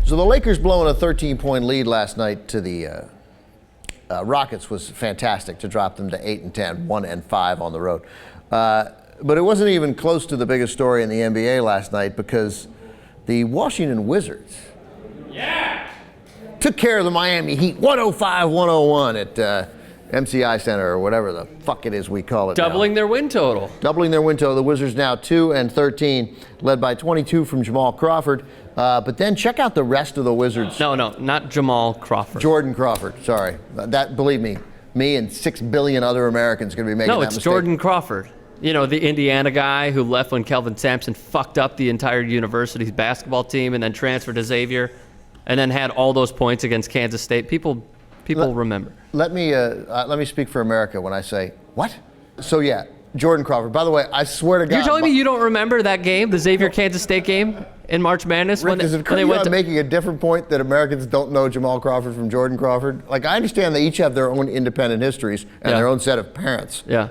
So the Lakers blowing a 13-point lead last night to the Rockets was fantastic to drop them to 8-10, 1-5 on the road. But it wasn't even close to the biggest story in the NBA last night because the Washington Wizards took care of the Miami Heat 105-101 at MCI Center or whatever the fuck it is we call it. Doubling their win total. Doubling their win total. The Wizards now 2-13, led by 22 from Jamal Crawford. But then check out the rest of the Wizards. No, not Jamal Crawford. Jordan Crawford, sorry. That, believe me and 6 billion other Americans going to be making that mistake. No, it's Jordan Crawford. You know, the Indiana guy who left when Kelvin Sampson fucked up the entire university's basketball team and then transferred to Xavier and then had all those points against Kansas State. People remember. Let me speak for America when I say, what? So yeah, Jordan Crawford. By the way, I swear to God. You're telling me you don't remember that game, the Xavier-Kansas State game in March Madness? Rick, is it clear I'm making a different point that Americans don't know Jamal Crawford from Jordan Crawford? Like, I understand they each have their own independent histories and their own set of parents. Yeah.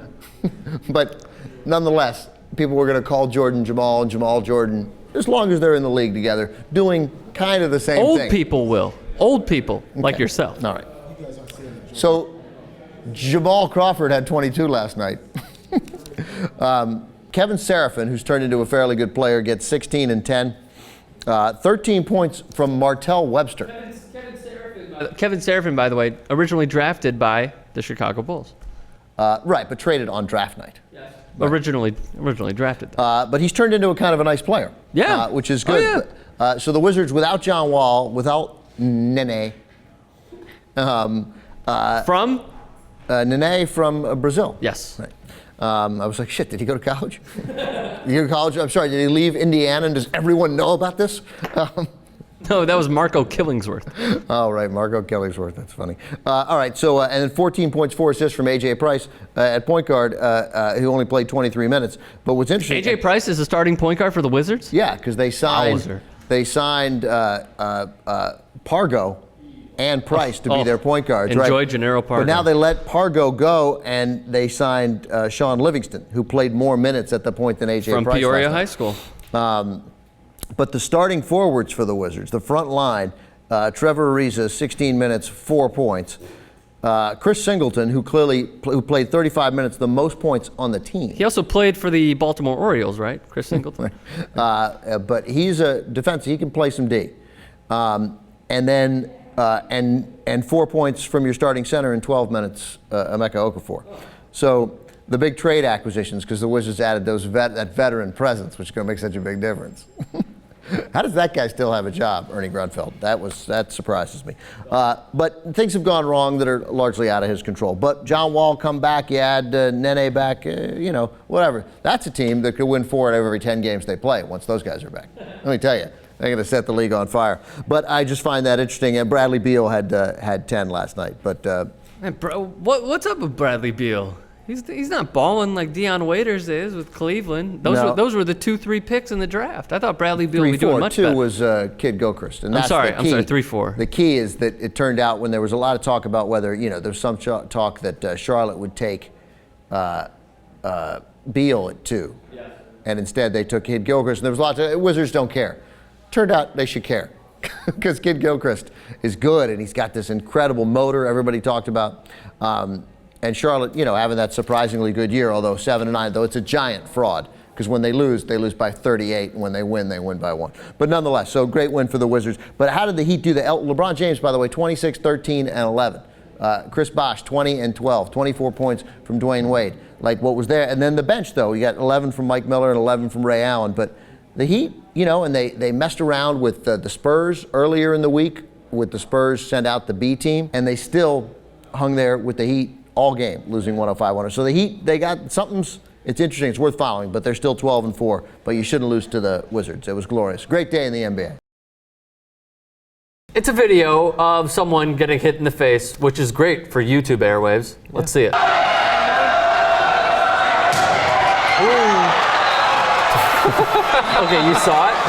But nonetheless, people were going to call Jordan Jamal and Jamal Jordan as long as they're in the league together, doing kind of the same thing. Old people will. Old people, like yourself. All right. So Jamal Crawford had 22 last night. Kevin Seraphin, who's turned into a fairly good player, gets 16 and 10. 13 points from Martell Webster. Kevin Seraphin, by the way, originally drafted by the Chicago Bulls. Right, but traded on draft night. Yes. Right. Originally drafted. But he's turned into a kind of a nice player. Yeah. Which is good. Oh, yeah. So the Wizards, without John Wall, without Nene. From? Nene from Brazil. Yes. Right. I was like, shit, did he go to college? Did he go to college? I'm sorry, did he leave Indiana and does everyone know about this? No, that was Marco Killingsworth. Oh, right, Marco Killingsworth. That's funny. All right, so, and then 14 points, 4 assists from A.J. Price at point guard, who only played 23 minutes. But what's interesting... A.J. Price is the starting point guard for the Wizards? Yeah, because they signed Pargo and Price to be their point guards. Enjoy right? Gennaro Pargo. But now they let Pargo go, and they signed Sean Livingston, who played more minutes at the point than A.J. From Price. From Peoria High School. But the starting forwards for the Wizards, the front line, Trevor Ariza, 16 minutes, 4 points. Chris Singleton, who played 35 minutes, the most points on the team. He also played for the Baltimore Orioles, right? Chris Singleton. But he's a defensive. He can play some D. And then and 4 points from your starting center in 12 minutes, Emeka Okafor. So the big trade acquisitions, because the Wizards added that veteran presence, which is going to make such a big difference. How does that guy still have a job, Ernie Grunfeld? That surprises me. But things have gone wrong that are largely out of his control. But John Wall come back, you add Nene back, whatever. That's a team that could win 4 out of every 10 games they play once those guys are back. Let me tell you, they're going to set the league on fire. But I just find that interesting. And Bradley Beal had 10 last night. But man, bro, what's up with Bradley Beal? He's not balling like Dwyane Wade is with Cleveland. Those were the 2-3 picks in the draft. I thought Bradley Beal would be doing much better. 2 was Kid Gilchrist. And I'm sorry, 3-4. The key is that it turned out when there was a lot of talk about whether, there's some talk that Charlotte would take Beal at 2. Yeah. And instead they took Kid Gilchrist. And there was lots of Wizards don't care. Turned out they should care. Because Kid Gilchrist is good and he's got this incredible motor everybody talked about. And Charlotte, having that surprisingly good year, although 7-9, though it's a giant fraud. Because when they lose by 38, and when they win by 1. But nonetheless, so great win for the Wizards. But how did the Heat do that? LeBron James, by the way, 26, 13, and 11. Chris Bosh, 20 and 12, 24 points from Dwyane Wade. Like what was there. And then the bench, though, you got 11 from Mike Miller and 11 from Ray Allen. But the Heat, and they messed around with the Spurs earlier in the week, with the Spurs send out the B team, and they still hung there with the Heat all game, losing 105-100. So the Heat, they got it's interesting, it's worth following, but they're still 12-4, but you shouldn't lose to the Wizards. It was glorious. Great day in the NBA. It's a video of someone getting hit in the face, which is great for YouTube airwaves. Let's see it. Okay, you saw it? Yeah.